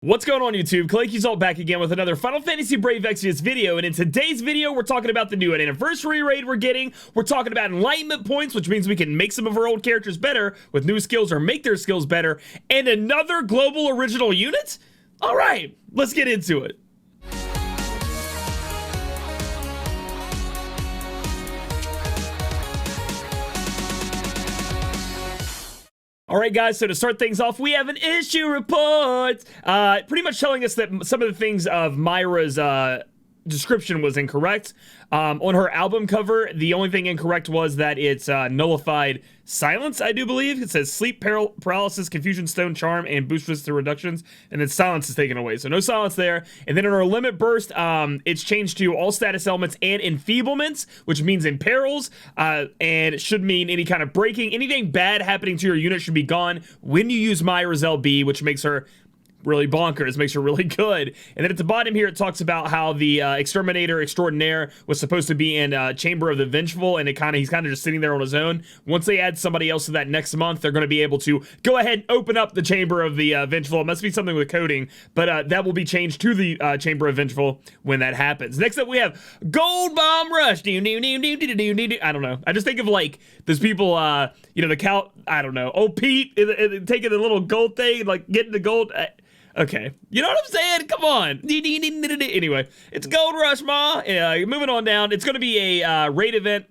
What's going on YouTube? Claic Yuzolt back again with another Final Fantasy Brave Exvius video, and in today's video we're talking about the new anniversary raid we're getting. We're talking about Enlightenment Points, which means we can make some of our old characters better with new skills or make their skills better, and another global original unit? Alright, let's get into it. Alright guys, so to start things off, we have an issue report! Pretty much telling us that some of the things of Myra's description was incorrect. On her album cover, the only thing incorrect was that it's nullified silence, I do believe. It says sleep, paralysis, confusion, stone, charm, and boost resistance reductions, and then silence is taken away. So no silence there. And then in our limit burst, it's changed to all status elements and enfeeblements, which means imperils, and it should mean any kind of breaking. Anything bad happening to your unit should be gone when you use Myra's LB, which makes her really bonkers, makes her really good. And then at the bottom here, it talks about how the Exterminator Extraordinaire was supposed to be in Chamber of the Vengeful, and he's kind of just sitting there on his own. Once they add somebody else to that next month, they're going to be able to go ahead and open up the Chamber of the Vengeful. It must be something with coding, but that will be changed to the Chamber of Vengeful when that happens. Next up, we have Gold Bomb Rush. I don't know. I just think of like those people, you know, the cow. I don't know. Oh, Pete taking the little gold thing, like getting the gold. Okay, you know what I'm saying? Come on. Anyway, it's Gold Rush, ma. Moving on down. It's going to be a raid event.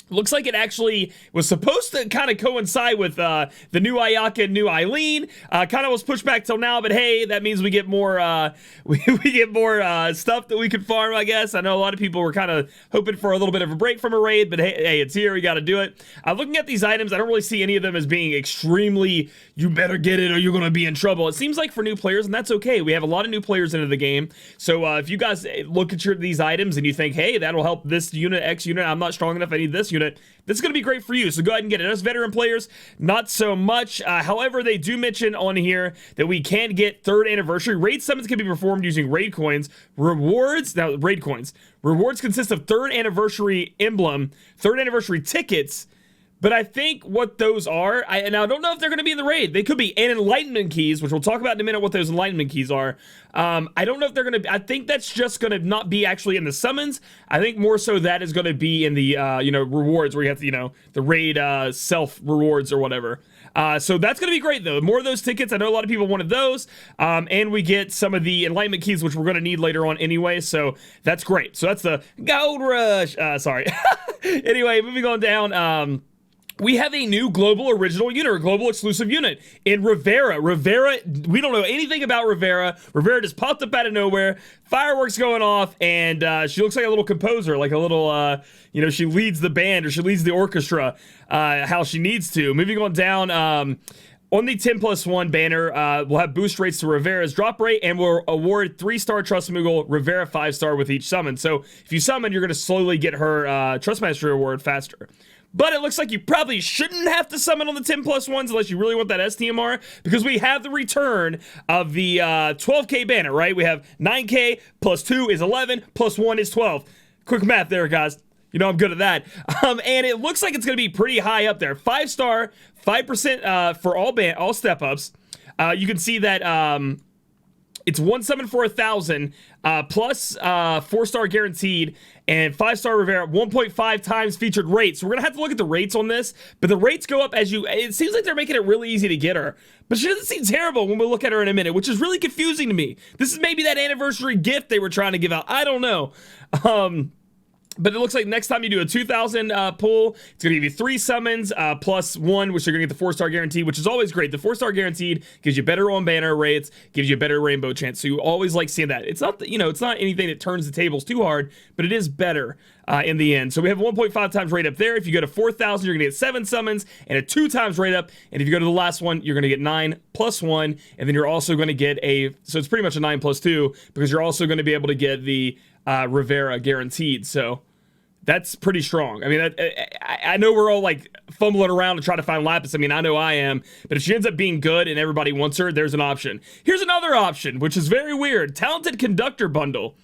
Looks like it actually was supposed to kind of coincide with the new Ayaka and new Eileen. Kind of was pushed back till now, but hey, that means we get more we get more stuff that we can farm, I guess. I know a lot of people were kind of hoping for a little bit of a break from a raid, but hey, it's here. We got to do it. Looking at these items, I don't really see any of them as being extremely, you better get it or you're going to be in trouble. It seems like for new players, and that's okay. We have a lot of new players into the game. So if you guys look at these items and you think, hey, that'll help this unit, X unit, I'm not strong enough, I need this unit, this is going to be great for you, so go ahead and get it. Us veteran players, not so much. However, they do mention on here that we can get 3rd anniversary. Raid summons can be performed using raid coins. Rewards, now raid coins. Rewards consist of 3rd anniversary emblem, 3rd anniversary tickets, but I think what those are, I don't know if they're going to be in the raid. They could be, and enlightenment keys, which we'll talk about in a minute what those enlightenment keys are. I don't know if they're going to, I think that's just going to not be actually in the summons. I think more so that is going to be in the, you know, rewards where you have to, you know, the raid self rewards or whatever. So that's going to be great though. More of those tickets. I know a lot of people wanted those. And we get some of the enlightenment keys, which we're going to need later on anyway. So that's great. So that's the Gold Rush. Sorry. Anyway, moving on down. We have a new global original unit, or global exclusive unit in Rivera. Rivera, we don't know anything about Rivera. Rivera just popped up out of nowhere, fireworks going off, and she looks like a little composer, like a little, you know, she leads the band, or she leads the orchestra how she needs to. Moving on down, on the 10+1 banner, we'll have boost rates to Rivera's drop rate, and we'll award 3-star Trust Moogle, Rivera 5-star with each summon. So if you summon, you're going to slowly get her Trust Mastery award faster. But it looks like you probably shouldn't have to summon on the 10+1s unless you really want that STMR, because we have the return of the 12K banner, right? We have 9K plus 2 is 11 plus 1 is 12. Quick math there, guys. You know I'm good at that. And it looks like it's going to be pretty high up there. 5-star, 5% for all step-ups. You can see that it's 1 summon for 1,000 plus 4-star guaranteed, and 5-star Rivera 1.5 times featured rates. So we're gonna have to look at the rates on this, but the rates go up as you, it seems like they're making it really easy to get her, but she doesn't seem terrible when we look at her in a minute, which is really confusing to me. This is maybe that anniversary gift they were trying to give out. I don't know. But it looks like next time you do a 2,000 pull, it's going to give you 3 summons plus 1, which you're going to get the 4-star guaranteed, which is always great. The 4-star guaranteed gives you better on banner rates, gives you a better rainbow chance. So you always like seeing that. It's not, you know, it's not anything that turns the tables too hard, but it is better in the end. So we have 1.5 times rate up there. If you go to 4,000, you're going to get 7 summons and a 2 times rate up. And if you go to the last one, you're going to get 9 plus 1. And then you're also going to get so it's pretty much a 9 plus 2, because you're also going to be able to get the Rivera guaranteed. So that's pretty strong. I mean, I know we're all like fumbling around to try to find Lapis. I mean, I know I am, but if she ends up being good and everybody wants her, there's an option. Here's another option, which is very weird. Talented Conductor Bundle.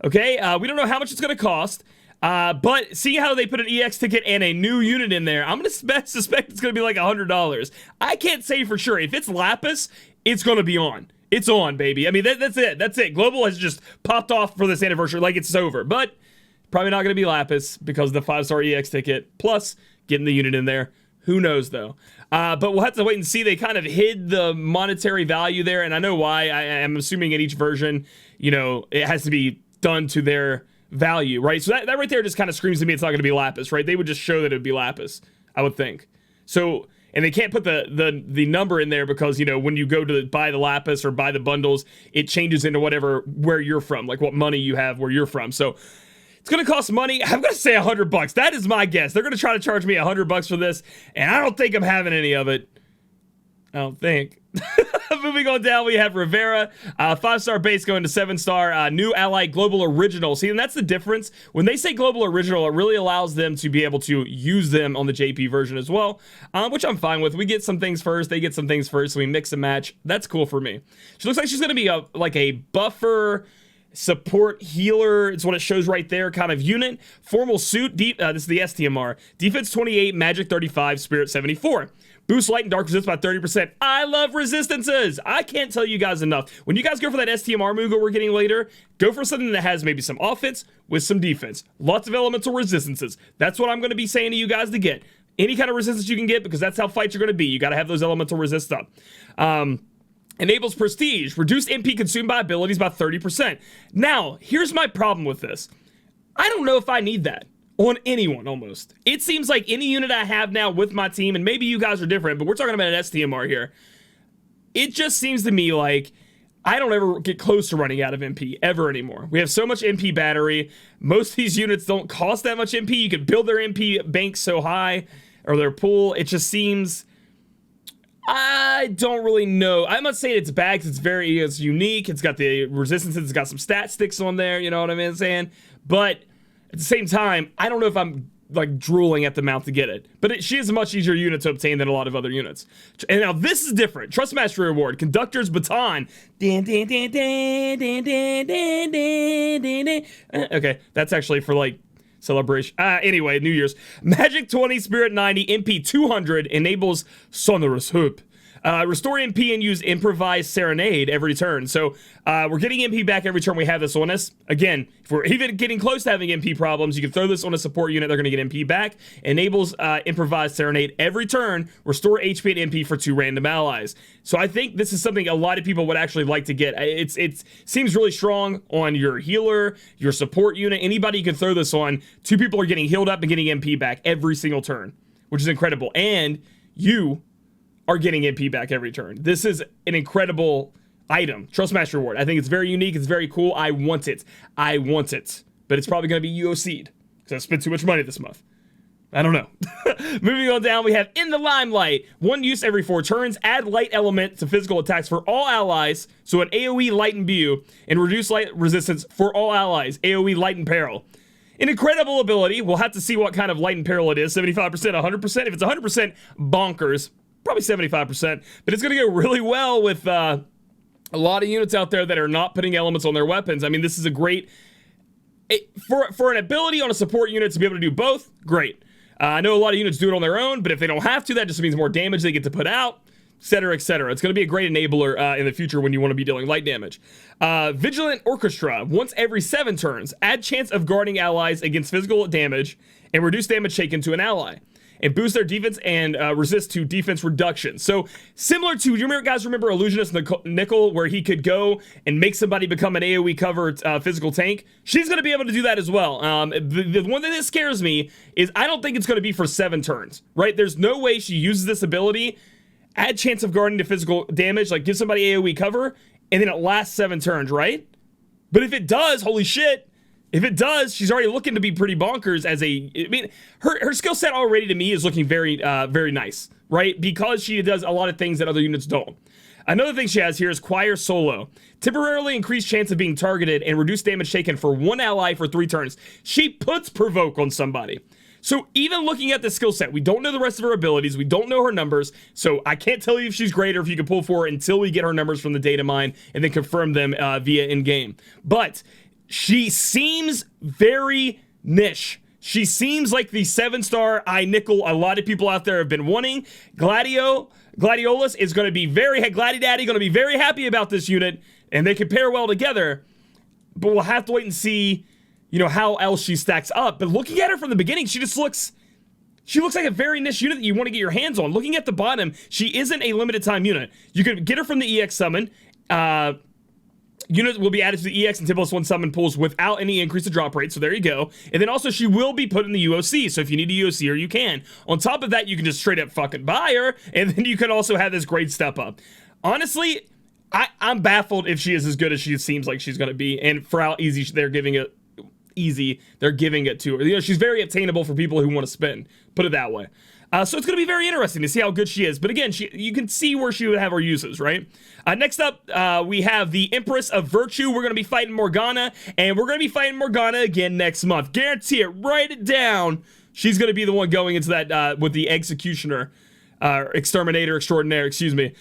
Okay, we don't know how much it's going to cost, but seeing how they put an EX ticket and a new unit in there, I'm going to suspect it's going to be like $100. I can't say for sure. If it's Lapis, it's going to be on. It's on, baby. I mean, that's it. That's it. Global has just popped off for this anniversary like it's over. But probably not going to be Lapis because of the 5-star EX ticket. Plus, getting the unit in there. Who knows, though? But we'll have to wait and see. They kind of hid the monetary value there, and I know why. I am assuming in each version, you know, it has to be done to their value, right? So that right there just kind of screams to me it's not going to be Lapis, right? They would just show that it would be Lapis, I would think. So... And they can't put the number in there because, you know, when you go to buy the Lapis or buy the bundles, it changes into where you're from, like what money you have where you're from. So it's going to cost money. I'm going to say $100. That is my guess. They're going to try to charge me $100 for this, and I don't think I'm having any of it. I don't think. Moving on down, we have Rivera, 5-star base going to 7-star, new ally global original. See, and that's the difference. When they say global original, it really allows them to be able to use them on the JP version as well, which I'm fine with. We get some things first, they get some things first, so we mix and match. That's cool for me. She looks like she's going to be like a buffer, support, healer. It's what it shows right there, kind of unit. Formal suit, this is the STMR. Defense 28, magic 35, spirit 74. Boost light and dark resist by 30%. I love resistances. I can't tell you guys enough. When you guys go for that STMR move that we're getting later, go for something that has maybe some offense with some defense. Lots of elemental resistances. That's what I'm going to be saying to you guys to get. Any kind of resistance you can get, because that's how fights are going to be. You got to have those elemental resist up. Enables prestige. Reduce MP consumed by abilities by 30%. Now, here's my problem with this. I don't know if I need that on anyone, almost. It seems like any unit I have now with my team, and maybe you guys are different, but we're talking about an STMR here. It just seems to me like I don't ever get close to running out of MP ever anymore. We have so much MP battery. Most of these units don't cost that much MP. You can build their MP bank so high, or their pool. It just seems... I don't really know. I'm not saying it's bad because it's unique. It's got the resistances. It's got some stat sticks on there. You know what I'm saying? But at the same time, I don't know if I'm like drooling at the mouth to get it. But she is a much easier unit to obtain than a lot of other units. And now this is different. Trust Mastery Reward. Conductor's Baton. Okay, that's actually for like celebration. Anyway, New Year's. Magic 20, Spirit 90, MP 200 enables Sonorous Hoop. Restore MP and use Improvised Serenade every turn. So we're getting MP back every turn we have this on us. Again, if we're even getting close to having MP problems, you can throw this on a support unit. They're going to get MP back. Enables Improvised Serenade every turn. Restore HP and MP for 2 random allies. So I think this is something a lot of people would actually like to get. It seems really strong on your healer, your support unit. Anybody you can throw this on. 2 people are getting healed up and getting MP back every single turn, which is incredible. And you are getting MP back every turn. This is an incredible item. Trust Master Reward. I think it's very unique. It's very cool. I want it. I want it. But it's probably going to be UOC'd because I spent too much money this month. I don't know. Moving on down, we have In the Limelight. 1 use every 4 turns. Add light element to physical attacks for all allies. So an AoE Lighten View and reduce light resistance for all allies. AoE Lighten Peril. An incredible ability. We'll have to see what kind of Lighten Peril it is. 75%, 100%. If it's 100%, bonkers. Probably 75%, but it's going to go really well with a lot of units out there that are not putting elements on their weapons. I mean, this is a great... For an ability on a support unit to be able to do both, great. I know a lot of units do it on their own, but if they don't have to, that just means more damage they get to put out, etc., etc. It's going to be a great enabler in the future when you want to be dealing light damage. Vigilant Orchestra. Once every 7 turns, add chance of guarding allies against physical damage and reduce damage taken to an ally. And boost their defense and resist to defense reduction. So similar to, you guys remember Illusionist Nickel, where he could go and make somebody become an AoE covered physical tank? She's going to be able to do that as well. The one thing that scares me is I don't think it's going to be for 7 turns, right? There's no way she uses this ability, add chance of guarding to physical damage, like give somebody AoE cover, and then it lasts 7 turns, right? But if it does, holy shit. If it does, she's already looking to be pretty bonkers as I mean, her skill set already to me is looking very, very nice, right? Because she does a lot of things that other units don't. Another thing she has here is Choir Solo. Temporarily increased chance of being targeted and reduce damage taken for 1 ally for 3 turns. She puts Provoke on somebody. So even looking at the skill set, we don't know the rest of her abilities. We don't know her numbers. So I can't tell you if she's great or if you can pull for her until we get her numbers from the data mine and then confirm them via in-game. But she seems very niche. She seems like the 7-star eye nickel a lot of people out there have been wanting. Gladiolus is going to be Gladdy Daddy going to be very happy about this unit, and they can pair well together. But we'll have to wait and see, you know, how else she stacks up. But looking at her from the beginning, she looks like a very niche unit that you want to get your hands on. Looking at the bottom, she isn't a limited time unit. You can get her from the EX summon. Units will be added to the EX and 10+1 summon pools without any increase to drop rate, so there you go. And then also she will be put in the UOC, so if you need a UOC her, you can. On top of that, you can just straight up fucking buy her, and then you can also have this great step up. Honestly, I'm baffled if she is as good as she seems like she's going to be, and for how easy they're giving it to her. You know, she's very attainable for people who want to spend, put it that way. So it's going to be very interesting to see how good she is. But again, you can see where she would have her uses, right? Next up, we have the Empress of Virtue. We're going to be fighting Morgana, and we're going to be fighting Morgana again next month. Guarantee it. Write it down. She's going to be the one going into that with the Executioner. Exterminator extraordinaire, excuse me.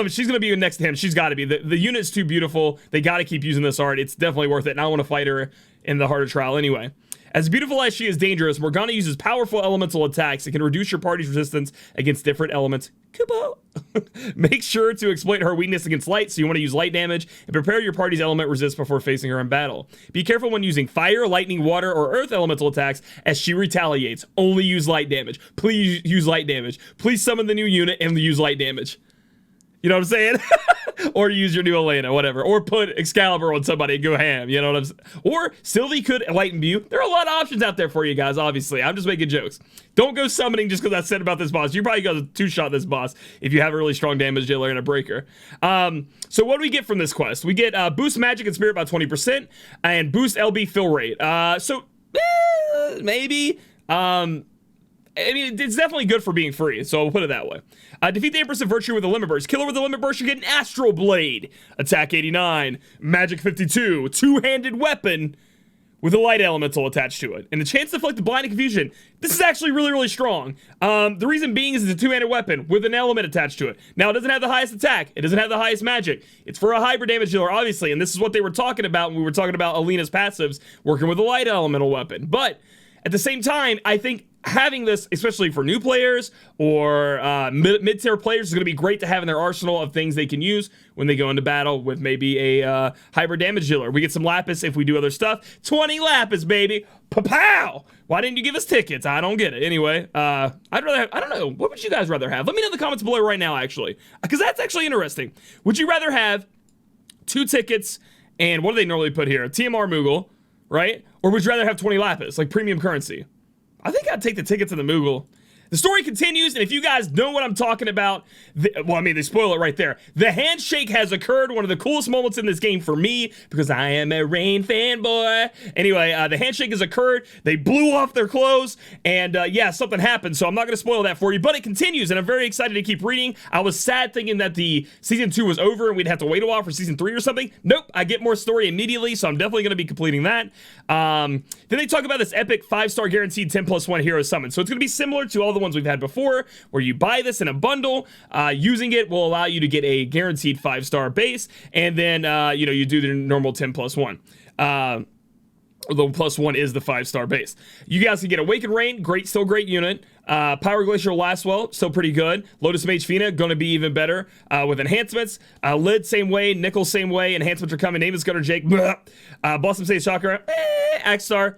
She's going to be next to him. She's got to be. The unit's too beautiful. They got to keep using this art. It's definitely worth it, and I want to fight her in the harder trial anyway. As beautiful as she is dangerous, Morgana uses powerful elemental attacks that can reduce your party's resistance against different elements. Kubo! Make sure to exploit her weakness against light, so you want to use light damage, and prepare your party's element resist before facing her in battle. Be careful when using fire, lightning, water, or earth elemental attacks, as she retaliates. Only use light damage. Please use light damage. Please summon the new unit and use light damage. You know what I'm saying? Or use your new Elena, whatever. Or put Excalibur on somebody and go ham, you know what I'm saying? Or Sylvie could enlighten you. There are a lot of options out there for you guys, obviously. I'm just making jokes. Don't go summoning just because I said about this boss. You probably go two-shot this boss if you have a really strong damage dealer and a breaker. So what do we get from this quest? We get boost magic and spirit by 20% and boost LB fill rate. Maybe. I mean, it's definitely good for being free, so we'll put it that way. Defeat the Empress of Virtue with a Limit Burst. Kill her with a Limit Burst, you get an Astral Blade. Attack 89. Magic 52. Two-handed weapon with a light elemental attached to it. And the chance to inflict the Blind and Confusion. This is actually really, really strong. The reason being is it's a two-handed weapon with an element attached to it. Now, it doesn't have the highest attack. It doesn't have the highest magic. It's for a hybrid damage dealer, obviously, and this is what they were talking about when we were talking about Alina's passives, working with a light elemental weapon. But at the same time, I think having this, especially for new players or mid-tier players, is going to be great to have in their arsenal of things they can use when they go into battle with maybe a hybrid damage dealer. We get some Lapis if we do other stuff. 20 Lapis, baby. Pa-pow! Why didn't you give us tickets? I don't get it. Anyway, I'd rather have, I don't know. What would you guys rather have? Let me know in the comments below right now, actually. Because that's actually interesting. Would you rather have 2 tickets and what do they normally put here? TMR Moogle, right? Or would you rather have 20 Lapis, like premium currency? I think I'd take the tickets to the Moogle. The story continues, and if you guys know what I'm talking about, well, I mean, they spoil it right there. The handshake has occurred, one of the coolest moments in this game for me, because I am a Rain fanboy. Anyway, the handshake has occurred, they blew off their clothes, and yeah, something happened, so I'm not going to spoil that for you, but it continues, and I'm very excited to keep reading. I was sad thinking that the Season 2 was over, and we'd have to wait a while for Season 3 or something. Nope, I get more story immediately, so I'm definitely going to be completing that. Then they talk about this epic 5-star guaranteed 10+1 hero summon, so it's going to be similar to all the ones we've had before, where you buy this in a bundle. Using it will allow you to get a guaranteed 5-star base, and then you know, you do the normal 10+1. The +1 is the 5-star base. You guys can get Awakened Rain, still great unit. Power Glacier Lastwell, still pretty good. Lotus Mage Fina, gonna be even better with enhancements. Lid, same way. Nickel, same way. Enhancements are coming. Name is Gunner Jake. Blossom Sage Chakra. Axstar.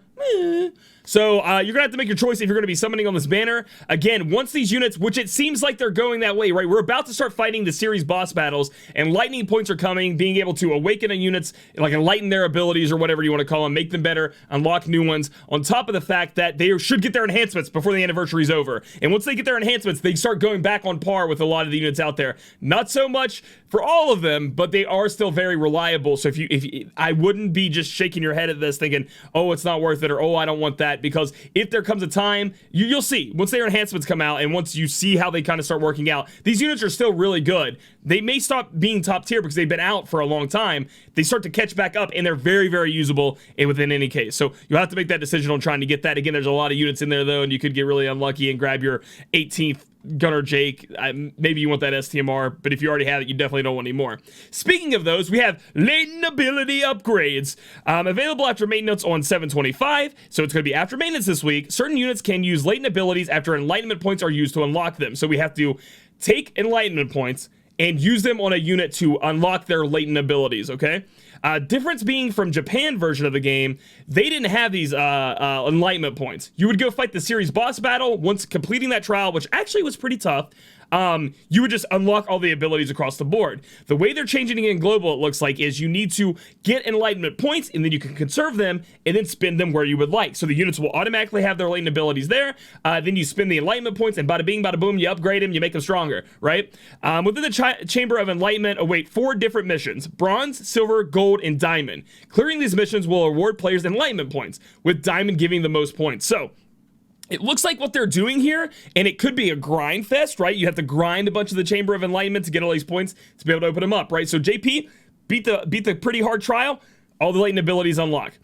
So you're gonna have to make your choice if you're gonna be summoning on this banner. Again, once these units, which it seems like they're going that way, right? We're about to start fighting the series boss battles, and Enlightenment Points are coming, being able to awaken a units, like enlighten their abilities or whatever you want to call them, make them better, unlock new ones, on top of the fact that they should get their enhancements before the anniversary is over. And once they get their enhancements, they start going back on par with a lot of the units out there. Not so much for all of them, but they are still very reliable. So if I wouldn't be just shaking your head at this thinking, oh, it's not worth it, or oh, I don't want that, because if there comes a time, you'll see, once their enhancements come out, and once you see how they kind of start working out, these units are still really good. They may stop being top tier because they've been out for a long time. They start to catch back up, and they're very, very usable within any case. So you'll have to make that decision on trying to get that. Again, there's a lot of units in there, though, and you could get really unlucky and grab your 18th Gunner Jake, maybe you want that STMR, but if you already have it, you definitely don't want any more. Speaking of those, we have latent ability upgrades available after maintenance on 7/25, so it's going to be after maintenance this week. Certain units can use latent abilities after Enlightenment Points are used to unlock them, so we have to take Enlightenment Points and use them on a unit to unlock their latent abilities, okay? Difference being from Japan version of the game, they didn't have these Enlightenment Points. You would go fight the series boss battle. Once completing that trial, which actually was pretty tough, you would just unlock all the abilities across the board. The way they're changing it in global, it looks like, is you need to get Enlightenment Points, and then you can conserve them, and then spend them where you would like. So the units will automatically have their latent abilities there. Then you spend the Enlightenment Points, and bada bing, bada boom, you upgrade them, you make them stronger, right? Within the Chamber of Enlightenment await 4 different missions: Bronze, Silver, Gold, and Diamond. Clearing these missions will award players Enlightenment Points, with Diamond giving the most points. So it looks like what they're doing here, and it could be a grind fest, right? You have to grind a bunch of the Chamber of Enlightenment to get all these points to be able to open them up, right? So JP beat the pretty hard trial, all the latent abilities unlock.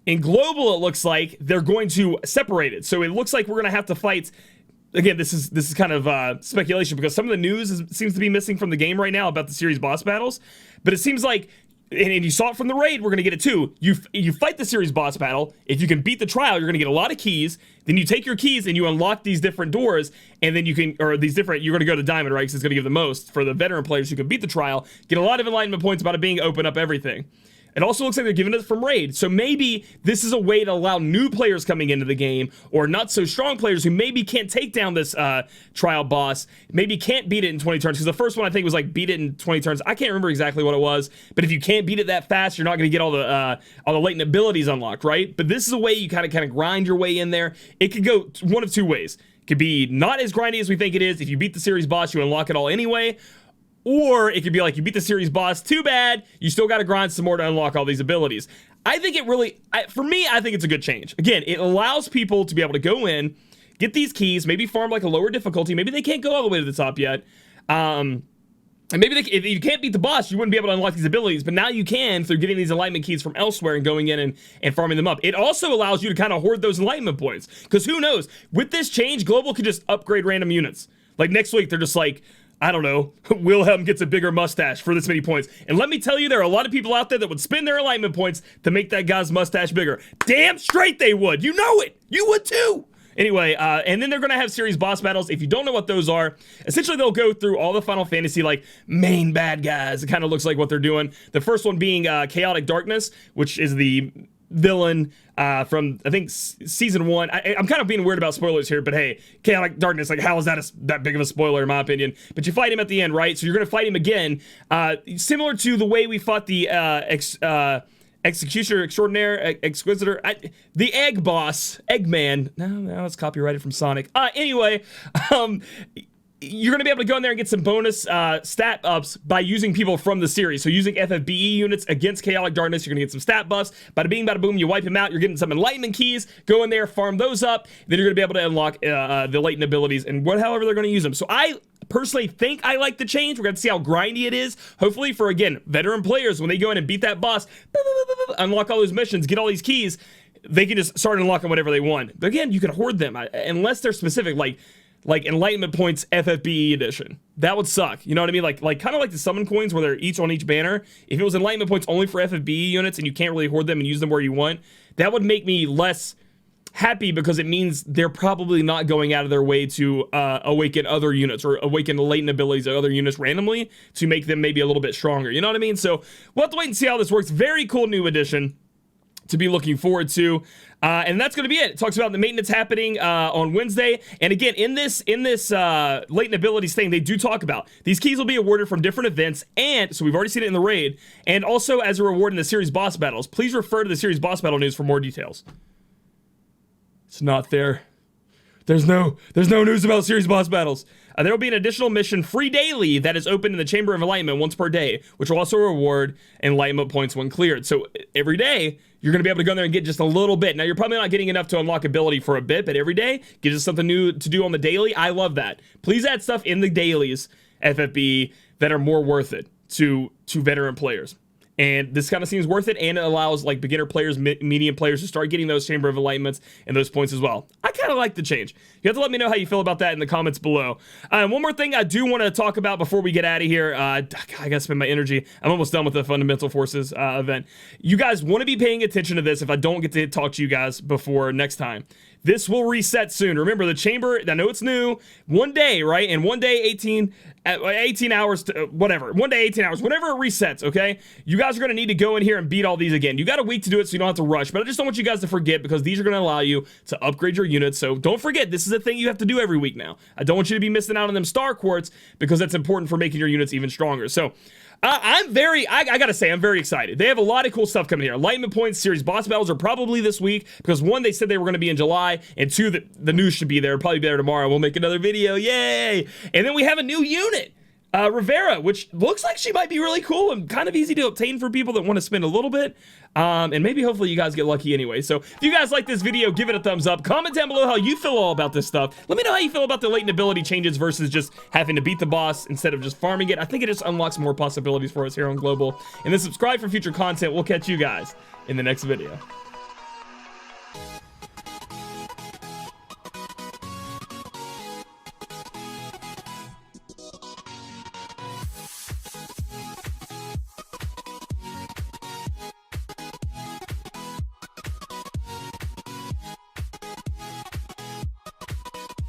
In global, it looks like they're going to separate it. So it looks like we're going to have to fight. Again, this is kind of speculation, because some of the news seems to be missing from the game right now about the series boss battles. But it seems like, and you saw it from the raid, we're going to get it too. You fight the series boss battle. If you can beat the trial, you're going to get a lot of keys. Then you take your keys and you unlock these different doors, and then you're going to go to Diamond, right? Because it's going to give the most for the veteran players who can beat the trial, get a lot of Enlightenment Points, about it being open up everything. It also looks like they're giving it from raid. So maybe this is a way to allow new players coming into the game, or not so strong players who maybe can't take down this trial boss, maybe can't beat it in 20 turns. Because the first one, I think, was like beat it in 20 turns. I can't remember exactly what it was, but if you can't beat it that fast, you're not going to get all the latent abilities unlocked, right? But this is a way you kind of grind your way in there. It could go one of two ways. It could be not as grindy as we think it is. If you beat the series boss, you unlock it all anyway. Or it could be like, you beat the series boss, too bad, you still got to grind some more to unlock all these abilities. I think it really, for me, I think it's a good change. Again, it allows people to be able to go in, get these keys, maybe farm like a lower difficulty. Maybe they can't go all the way to the top yet. And maybe if you can't beat the boss, you wouldn't be able to unlock these abilities. But now you can through getting these Enlightenment keys from elsewhere and going in and farming them up. It also allows you to kind of hoard those Enlightenment points. Because who knows? With this change, Global could just upgrade random units. Like next week, they're just like, I don't know, Wilhelm gets a bigger mustache for this many points. And let me tell you, there are a lot of people out there that would spend their Enlightenment points to make that guy's mustache bigger. Damn straight they would. You know it. You would too. Anyway, and then they're going to have series boss battles. If you don't know what those are, essentially they'll go through all the Final Fantasy, like, main bad guys. It kind of looks like what they're doing. The first one being Chaotic Darkness, which is the villain from, I think, season 1. I'm kind of being weird about spoilers here, but hey, Chaotic Darkness, like, how is that that big of a spoiler in my opinion? But you fight him at the end, right? So you're going to fight him again, similar to the way we fought the Executioner Extraordinaire, Exquisitor, the Egg Boss, Eggman. No, it's copyrighted from Sonic. Anyway, you're going to be able to go in there and get some bonus stat ups by using people from the series. So using FFBE units against Chaotic Darkness, you're going to get some stat buffs. Bada bing, bada boom, you wipe him out. You're getting some Enlightenment keys. Go in there, farm those up. Then you're going to be able to unlock the latent abilities and however they're going to use them. So I personally think I like the change. We're going to see how grindy it is. Hopefully for, again, veteran players, when they go in and beat that boss, unlock all those missions, get all these keys, they can just start unlocking whatever they want. But again, you can hoard them unless they're specific, like Enlightenment Points FFBE edition. That would suck. You know what I mean? Like kind of like the summon coins where they're each on each banner. If it was Enlightenment Points only for FFBE units and you can't really hoard them and use them where you want, that would make me less happy, because it means they're probably not going out of their way to awaken other units or awaken the latent abilities of other units randomly to make them maybe a little bit stronger. You know what I mean? So we'll have to wait and see how this works. Very cool new addition to be looking forward to. And that's going to be it. It talks about the maintenance happening on Wednesday. And again, in this latent abilities thing, they do talk about these keys will be awarded from different events. And so we've already seen it in the raid, and also as a reward in the series boss battles. Please refer to the series boss battle news for more details. It's not there. There's no news about series boss battles. There will be an additional mission free daily that is open in the Chamber of Enlightenment once per day, which will also reward Enlightenment points when cleared. So every day, you're going to be able to go in there and get just a little bit. Now, you're probably not getting enough to unlock ability for a bit, but every day gives us something new to do on the daily. I love that. Please add stuff in the dailies, FFB, that are more worth it to veteran players. and this kind of seems worth it, and it allows like beginner players, medium players to start getting those Chamber of Enlightenments and those points as well. I kind of like the change. You have to let me know how you feel about that in the comments below. One more thing I do want to talk about before we get out of here. I gotta spend my energy. I'm almost done with the Fundamental Forces event. You guys want to be paying attention to this if I don't get to talk to you guys before next time. This will reset soon. Remember, the chamber, I know it's new, one day, right? And one day, 18 hours, whatever. One day, 18 hours, whenever it resets, okay? You guys are going to need to go in here and beat all these again. You got a week to do it, so you don't have to rush. But I just don't want you guys to forget, because these are going to allow you to upgrade your units. So don't forget, this is a thing you have to do every week now. I don't want you to be missing out on them star quartz, because that's important for making your units even stronger. So I gotta say, I'm very excited. They have a lot of cool stuff coming here. Enlightenment Points series boss battles are probably this week, because one, they said they were going to be in July, and two, the news should be there. Probably be there tomorrow. We'll make another video. Yay! And then we have a new unit, Rivera, which looks like she might be really cool and kind of easy to obtain for people that want to spend a little bit. And maybe hopefully you guys get lucky anyway. So if you guys like this video, give it a thumbs up. Comment down below how you feel all about this stuff. Let me know how you feel about the latent ability changes versus just having to beat the boss instead of just farming it. I think it just unlocks more possibilities for us here on Global. And then subscribe for future content. We'll catch you guys in the next video.